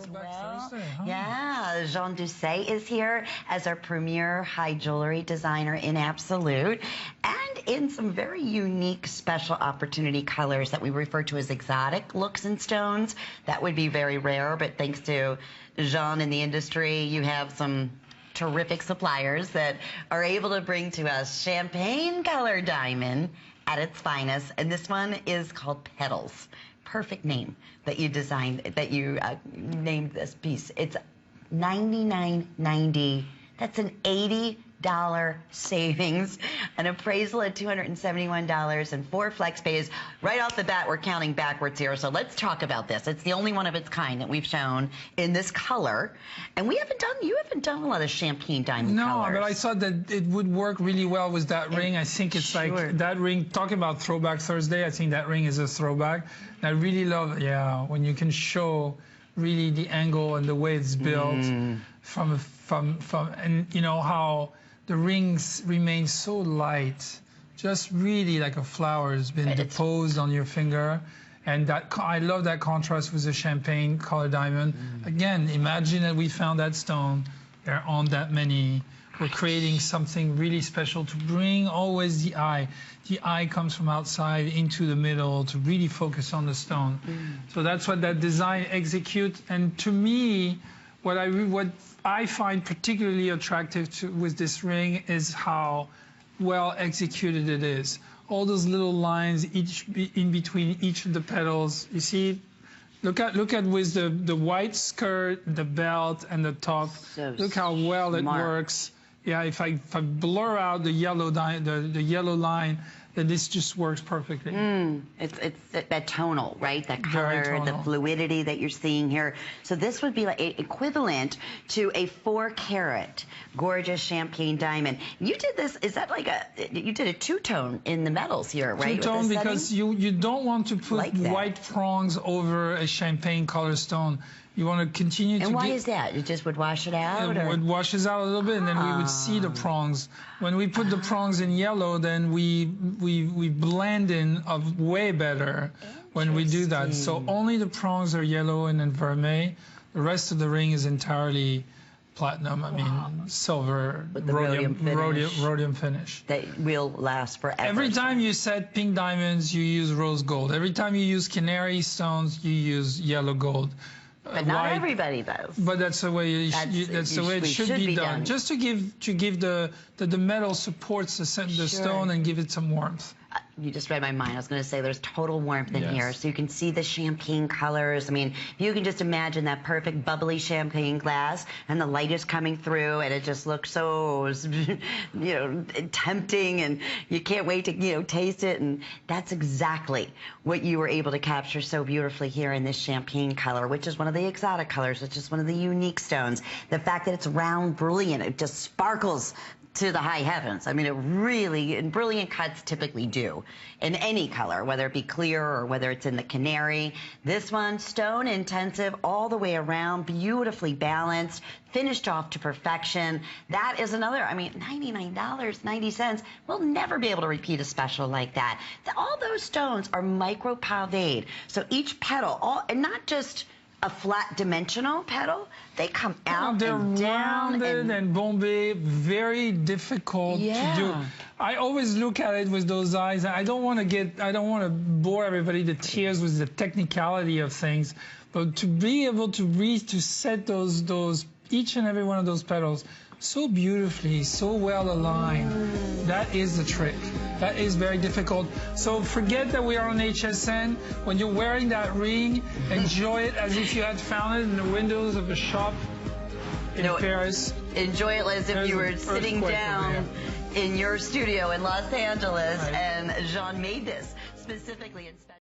as well. Thursday, huh? Yeah, Dousset is here as our premier high jewelry designer in Absolute, and in some very unique special opportunity colors that we refer to as exotic looks and stones. That would be very rare, but thanks to Jean in the industry, you have some terrific suppliers that are able to bring to us ChampagneColor diamond at its finest, and this one is called Petals. Perfect name that you designed, that you named this piece. It's $99.90. That's an $80 savings, an appraisal at $271, and 4 flex pays. Right off the bat, we're counting backwards here, so let's talk about this. It's the only one of its kind that we've shown in this color, and you haven't done a lot of champagne diamond colors. No, but I thought that it would work really well with that ring. I think it's like that ring, talking about Throwback Thursday, I think that ring is a throwback. And I really love, when you can show really the angle and the way it's built and you know how the rings remain so light, just really like a flower has been deposed on your finger. And that, I love that contrast with the ChampagneColor diamond. Again, imagine that we found that stone. There aren't that many. We're creating something really special to bring always the eye. The eye comes from outside into the middle to really focus on the stone. So that's what that design executes. And to me, what I find particularly attractive with this ring is how well executed it is. All those little lines in between each of the petals. You see, look at with the white skirt, the belt, and the top. So look how well it works. Yeah, if I blur out the yellow line, then this just works perfectly. It's that tonal, right? That color, the fluidity that you're seeing here. So this would be like equivalent to a 4-carat gorgeous champagne diamond. You did this, is that like you did a two-tone in the metals here, right? Two-tone because you don't want to put white prongs over a champagne-color stone. You want to continue to. And why is that? It just would wash it out? It washes out a little bit, and then we would see the prongs. When we put the prongs in yellow, then we blend in way better when we do that. So only the prongs are yellow and then vermeil. The rest of the ring is entirely platinum, silver, rhodium finish. That will last forever. Every time you set pink diamonds, you use rose gold. Every time you use canary stones, you use yellow gold. But not everybody does. But that's the way it should be done. Just to give the metal supports the stone and give it some warmth. You just read my mind. I was going to say there's total warmth in here, so you can see the champagne colors. I mean, you can just imagine that perfect bubbly champagne glass, and the light is coming through, and it just looks so, tempting, and you can't wait to, taste it. And that's exactly what you were able to capture so beautifully here in this champagne color, which is one of the exotic colors, which is one of the unique stones. The fact that it's round, brilliant, it just sparkles to the high heavens. I mean, it really, and brilliant cuts typically do in any color, whether it be clear or whether it's in the canary. This one, stone intensive all the way around, beautifully balanced, finished off to perfection. That is another, $99.90. We'll never be able to repeat a special like that. All those stones are micro paved. So each petal, and not just a flat dimensional petal, they come out and down. They're rounded and bombé, very difficult to do. I always look at it with those eyes. I don't want to bore everybody to tears with the technicality of things, but to be able to set those each and every one of those petals so beautifully, so well aligned, that is the trick. That is very difficult. So forget that we are on HSN. When you're wearing that ring, enjoy it as if you had found it in the windows of a shop in Paris. Enjoy it as if you were sitting down in your studio in Los Angeles, and Jean made this specifically in